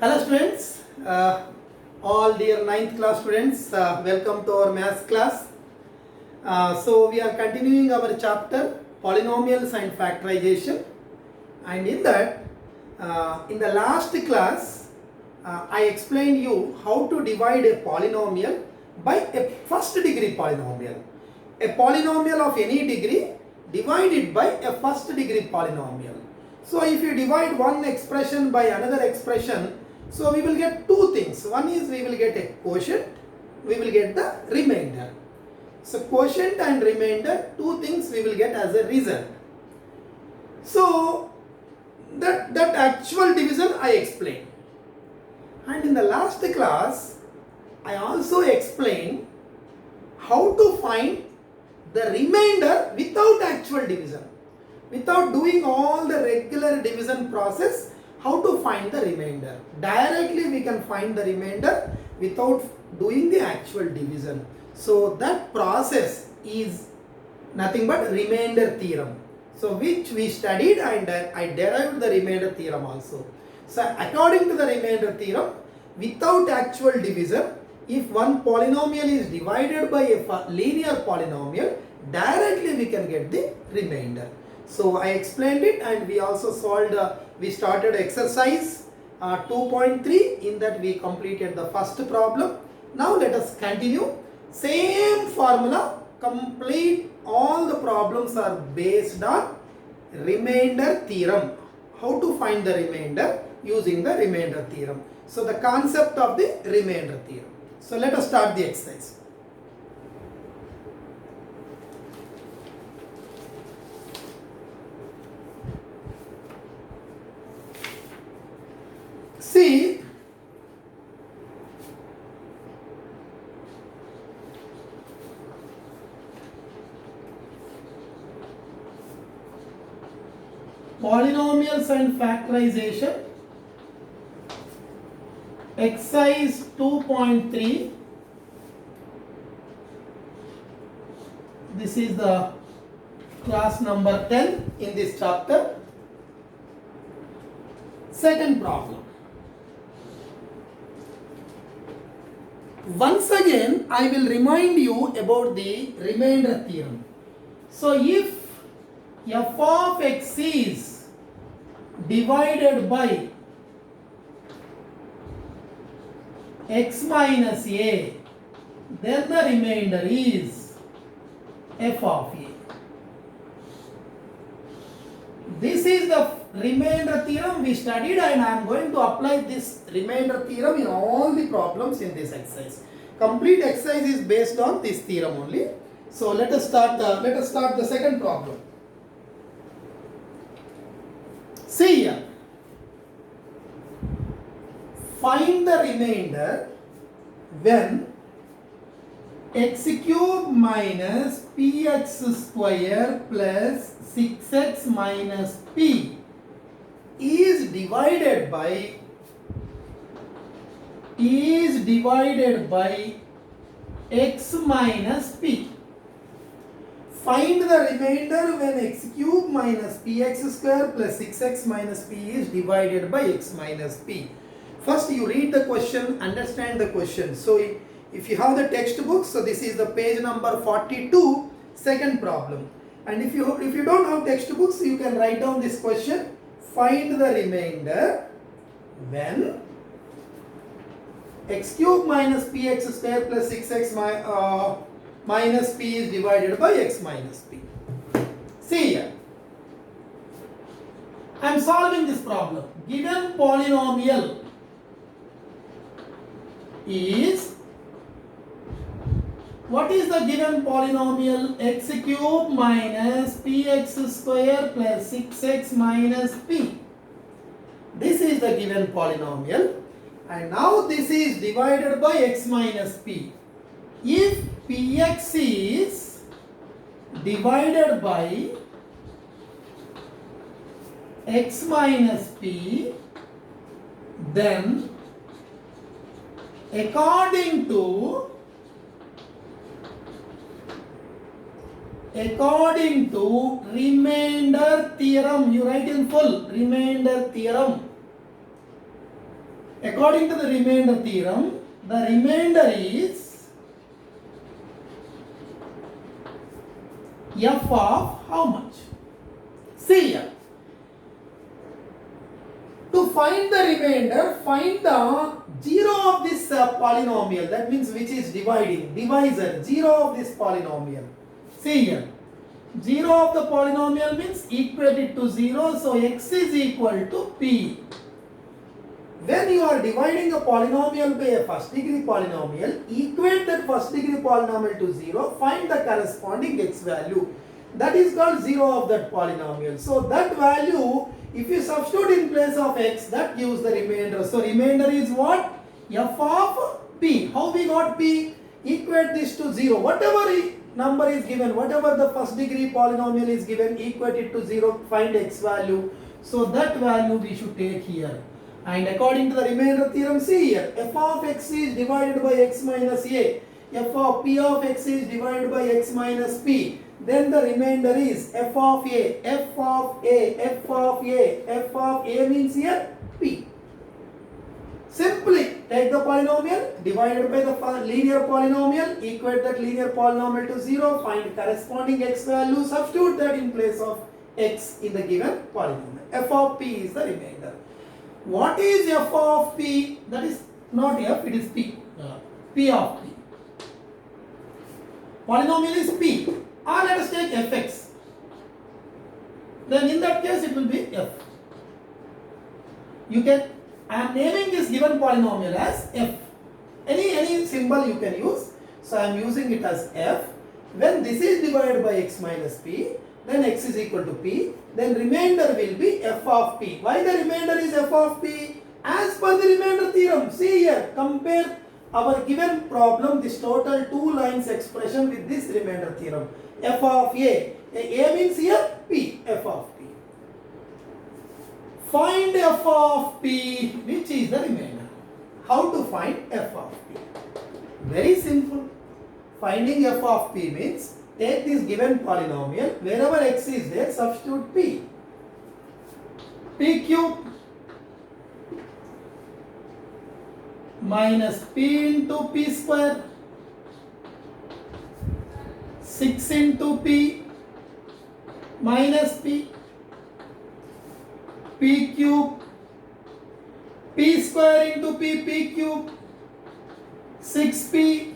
Hello students, all dear ninth class students, welcome to our maths class. So we are continuing our chapter polynomials and factorization, and in that in the last class I explained you how to divide a polynomial by a first degree polynomial. A polynomial of any degree divided by a first degree polynomial. So if you divide one expression by another expression, so we will get two things. One is we will get a quotient, we will get the remainder. So quotient and remainder, two things we will get as a result. So that actual division I explained. And in the last class, I also explained how to find the remainder without actual division. Without doing all the regular division process, how to find the remainder. Directly we can find the remainder without doing the actual division. So that process is nothing but remainder theorem. So which we studied, and I derived the remainder theorem also. So according to the remainder theorem, without actual division, if one polynomial is divided by a linear polynomial, directly we can get the remainder. So I explained it, and we also solved, we started exercise 2.3. In that we completed the first problem. Now let us continue. Same formula, complete all the problems are based on remainder theorem. How to find the remainder using the remainder theorem. So the concept of the remainder theorem. So let us start the exercise. See, polynomials and factorization, exercise 2.3. This is the class number 10 in this chapter. Second problem. Once again, I will remind you about the remainder theorem. So if f of x is divided by x minus a, then the remainder is f of a. This is the remainder theorem we studied, and I am going to apply this remainder theorem in all the problems in this exercise. Complete exercise is based on this theorem only. So let us start the second problem. See here. Find the remainder when x cube minus px square plus 6x minus p is divided by x minus p. Find the remainder when x cube minus px square plus 6x minus p is divided by x minus p. First you read the question, understand the question. So if you have the textbook, so this is the page number 42, second problem. And if you don't have textbooks, you can write down this question. Find the remainder when x cube minus px square plus 6x minus p is divided by x minus p. See here. I am solving this problem. Given polynomial is, what is the given polynomial? X cube minus px square plus 6x minus p. This is the given polynomial, and now this is divided by x minus p. If px is divided by x minus p, then according to remainder theorem, you write in full, remainder theorem, According to the remainder theorem, the remainder is f of how much? See here. To find the remainder, find the zero of this polynomial. That means which is dividing, divisor, zero of this polynomial. See here. 0 of the polynomial means equate it to 0. So x is equal to p. When you are dividing a polynomial by a first degree polynomial, equate that first degree polynomial to 0, find the corresponding x value. That is called 0 of that polynomial. So that value, if you substitute in place of x, that gives the remainder. So remainder is what? F of p. How we got p? Equate this to 0. Whatever number is given, whatever the first degree polynomial is given, equate it to 0, find x value. So that value we should take here. And according to the remainder theorem, see here, f of x is divided by x minus a. F of p of x is divided by x minus p. Then the remainder is f of a, f of a, f of a, f of a means here p. Simply take the polynomial, divided by the linear polynomial, equate that linear polynomial to 0, find corresponding x value, substitute that in place of x in the given polynomial. F of p is the remainder. What is f of p? That is not f, it is p. P of p. Polynomial is p. Or let us take fx. Then in that case it will be f. I am naming this given polynomial as f. Any symbol you can use. So I am using it as f. When this is divided by x minus p, then x is equal to p. Then remainder will be f of p. Why the remainder is f of p? As per the remainder theorem. See here, compare our given problem, this total 2 lines expression with this remainder theorem. F of a. A means here p. F of p. Find f of p, which is the remainder. How to find f of p? Very simple. Finding f of p means take this given polynomial, wherever x is there, substitute p. P cube minus p into p square, 6 into p minus p, p cube, p square into p cube, 6p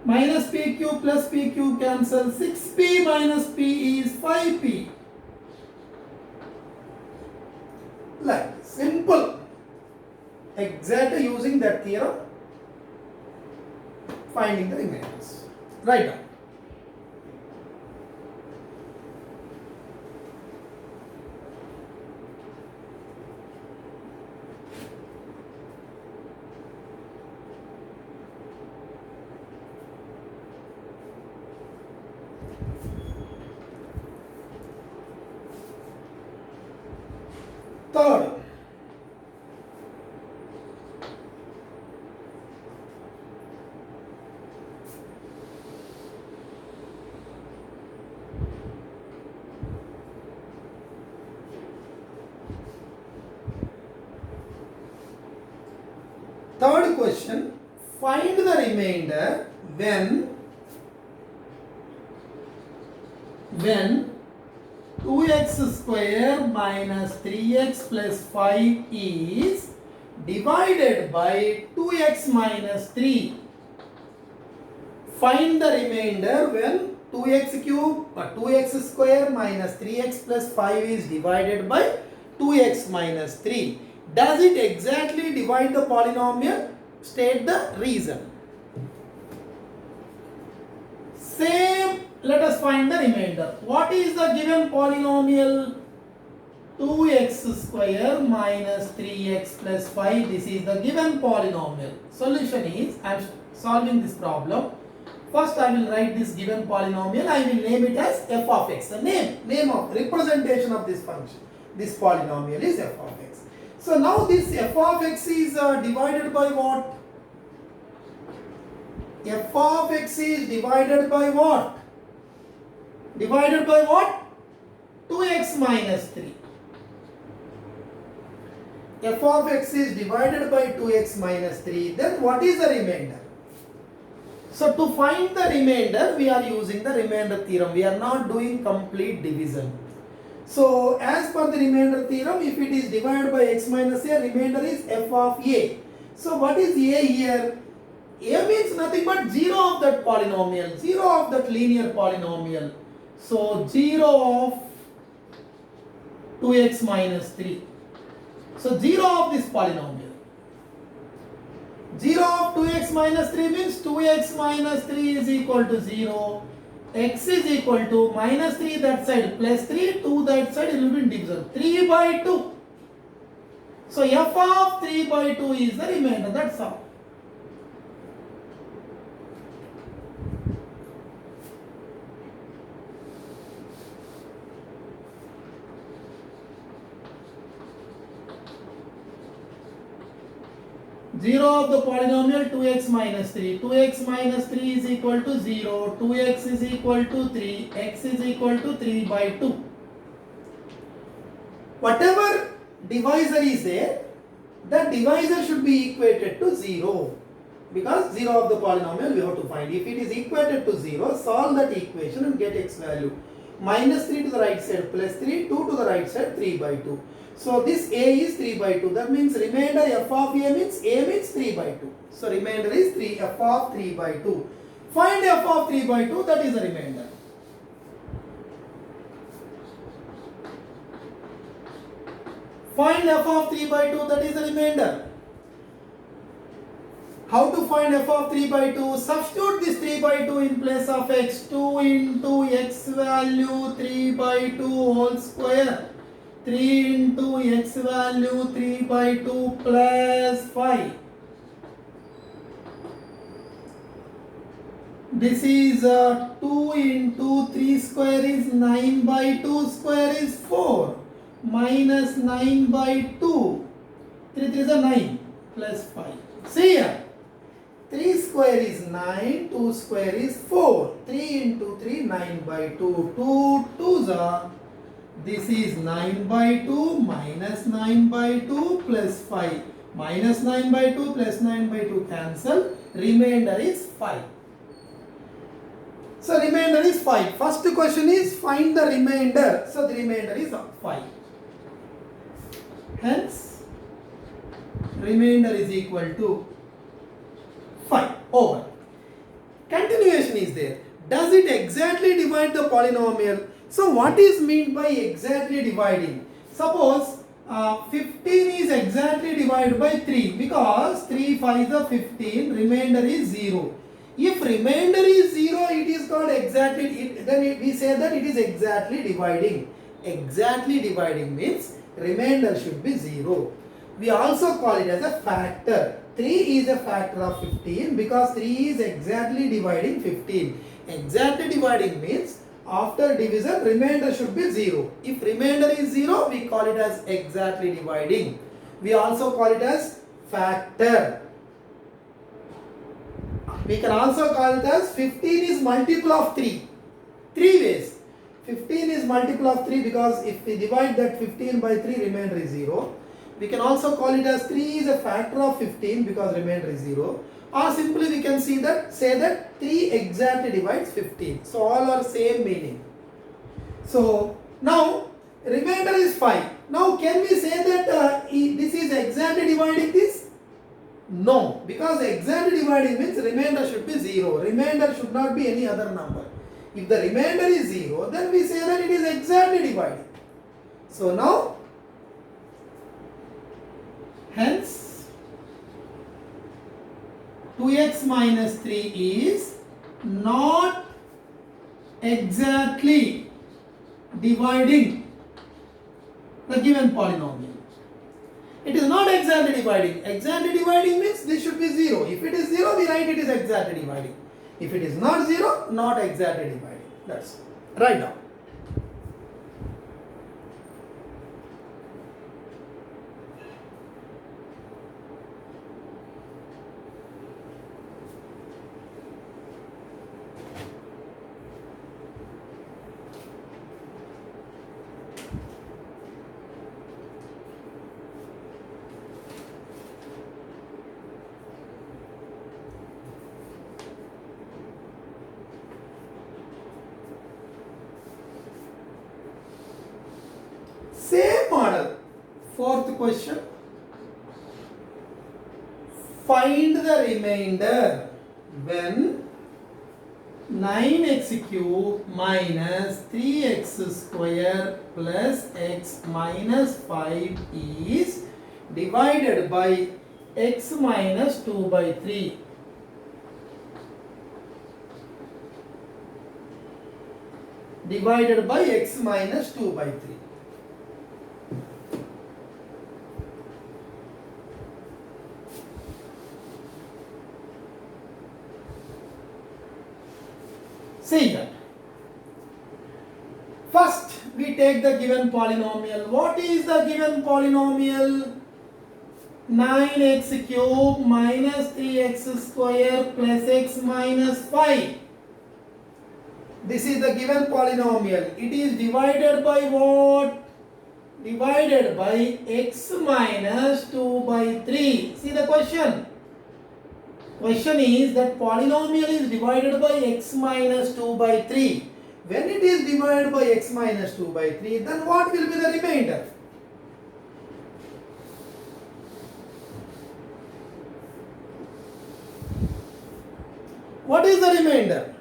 minus p cube plus p cube cancel, 6p minus p is 5p. Like simple. Exactly using that theorem, finding the remainders. Write down. Third, question, find the remainder when 2x square minus 3x plus 5 is divided by 2x minus 3. Find the remainder when 2x cube or 2x square minus 3x plus 5 is divided by 2x minus 3. Does it exactly divide the polynomial? State the reason. Same, let us find the remainder. What is the given polynomial? 2x square minus 3x plus 5. This is the given polynomial. Solution is, I am solving this problem. First I will write this given polynomial. I will name it as f of x. The name of representation of this function, this polynomial is f of x. So now this f of x is divided by what? F of x is divided by what? Divided by what? 2x minus 3. f of x is divided by 2x minus 3, then what is the remainder? So to find the remainder, we are using the remainder theorem. We are not doing complete division. So as per the remainder theorem, if it is divided by x minus a, remainder is f of a. So what is a here? A means nothing but 0 of that polynomial, 0 of that linear polynomial. So 0 of 2x minus 3. So 0 of this polynomial. 0 of 2x minus 3 means 2x minus 3 is equal to 0. X is equal to minus 3 that side plus 3, 2 that side, it will be in division. 3 by 2. So f of 3 by 2 is the remainder. That's all. Zero of the polynomial 2x minus 3. 2x minus 3 is equal to 0. 2x is equal to 3. X is equal to 3 by 2. Whatever divisor is there, that divisor should be equated to 0. Because 0 of the polynomial we have to find. If it is equated to 0, solve that equation and get x value. Minus 3 to the right side plus 3, 2 to the right side, 3 by 2. So this a is 3 by 2. That means remainder f of a means 3 by 2. So remainder is 3 f of 3 by 2. Find f of 3 by 2, that is the remainder. Find f of 3 by 2, that is the remainder. How to find f of 3 by 2? Substitute this 3 by 2 in place of x. 2 into x value 3 by 2 whole square. 3 into x value 3 by 2 plus 5. This is 2 into 3 square is 9 by 2 square is 4. Minus 9 by 2. 3 3 is a 9 plus 5. See here. 3 square is 9, 2 square is 4. 3 into 3, 9 by 2. 2 2s are. This is 9 by 2 minus 9 by 2 plus 5. Minus 9 by 2 plus 9 by 2 cancel. Remainder is 5. So remainder is 5. First question is find the remainder. So the remainder is 5. Hence, remainder is equal to 5. Over. Continuation is there. Does it exactly divide the polynomial? So what is meant by exactly dividing? Suppose 15 is exactly divided by 3 because 3 5 is 15, remainder is 0. If remainder is 0, it is called exactly, then we say that it is exactly dividing. Exactly dividing means remainder should be 0. We also call it as a factor. 3 is a factor of 15 because 3 is exactly dividing 15. Exactly dividing means after division remainder should be 0. If remainder is 0, we call it as exactly dividing. We also call it as factor. We can also call it as 15 is multiple of 3. 3 ways. 15 is multiple of 3 because if we divide that 15 by 3, remainder is 0. We can also call it as 3 is a factor of 15 because remainder is 0. Or simply we can say that 3 exactly divides 15. So all are same meaning. So now remainder is 5. Now can we say that this is exactly dividing this? No, because exactly dividing means remainder should be 0. Remainder should not be any other number. If the remainder is 0, then we say that it is exactly dividing. So now, hence 2x minus 3 is not exactly dividing the given polynomial. It is not exactly dividing. Exactly dividing means this should be 0. If it is 0, we write it is exactly dividing. If it is not 0, not exactly dividing. That's right now. Fourth question. Find the remainder when 9x cube minus 3x square plus x minus 5 is divided by x minus 2 by 3. Divided by x minus 2 by 3. See here. First, we take the given polynomial. What is the given polynomial? 9x cube minus 3x square plus x minus 5. This is the given polynomial. It is divided by what? Divided by x minus 2 by 3. See the question. Question is that polynomial is divided by x minus 2 by 3. When it is divided by x minus 2 by 3, then what will be the remainder? What is the remainder?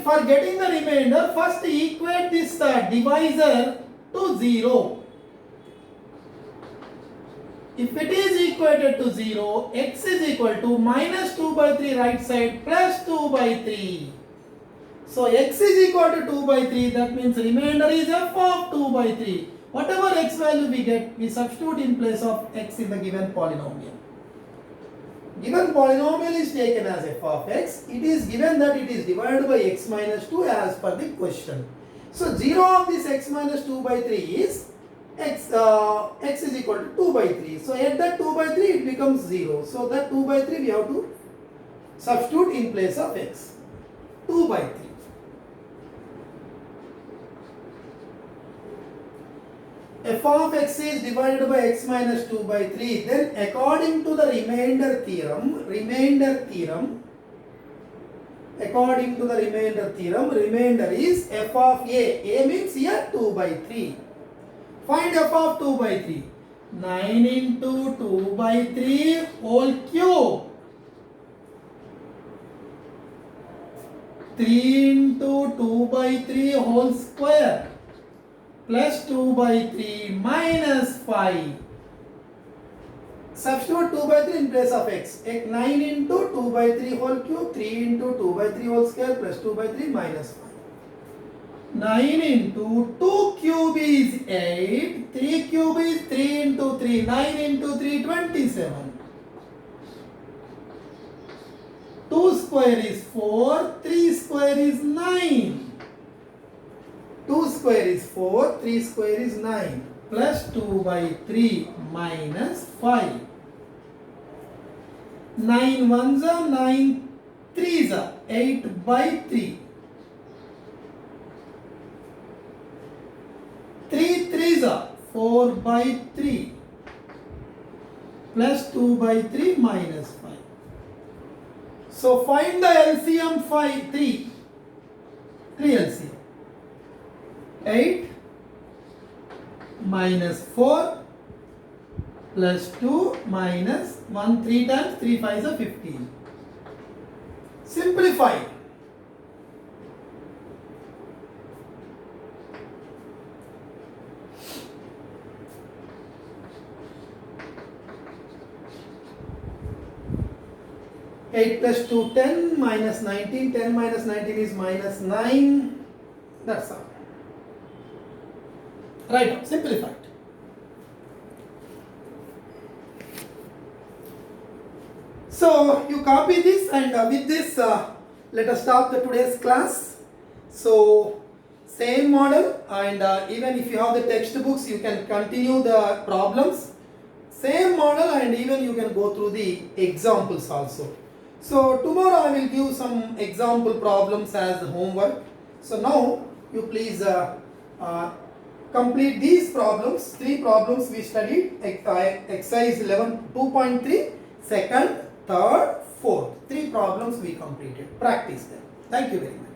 For getting the remainder, first equate this divisor to 0. If it is equated to 0, x is equal to minus 2 by 3 right side plus 2 by 3. So x is equal to 2 by 3, that means remainder is f of 2 by 3. Whatever x value we get, we substitute in place of x in the given polynomial. Given polynomial is taken as f of x, it is given that it is divided by x minus 2 as per the question. So 0 of this x minus 2 by 3 is x is equal to 2 by 3. So at that 2 by 3 it becomes 0. So that 2 by 3 we have to substitute in place of x. 2 by 3. F of x is divided by x minus 2 by 3. Then according to the remainder theorem, remainder is f of a. A means here 2 by 3. Find f of 2 by 3. 9 into 2 by 3 whole cube. 3 into 2 by 3 whole square. Plus 2 by 3 minus 5. Substitute 2 by 3 in place of x. 9 into 2 by 3 whole cube. 3 into 2 by 3 whole square plus 2 by 3 minus 5. 9 into 2 cube is 8, 3 cube is 3 into 3, 9 into 3, 27. 2 square is 4, 3 square is 9. 2 square is 4, 3 square is 9, plus 2 by 3 minus 5. 9 ones are 9 threes are 8 by 3. 3 threes are 4 by 3 plus 2 by 3 minus 5. So find the LCM 3 LCM. 8 minus 4 plus 2 minus 1 3 times 3 5 is 15. Simplify. Eight plus 2 10 minus 19. 10 minus 19 is minus 9. That's all. Right now, simplified. So you copy this, and with this let us stop the today's class. So same model, and even if you have the textbooks you can continue the problems. Same model, and even you can go through the examples also. So tomorrow I will give some example problems as homework. So now you please complete these problems. 3 problems we studied. Exercise 11 2.3, second, third, fourth. 3 problems we completed. Practice them. Thank you very much.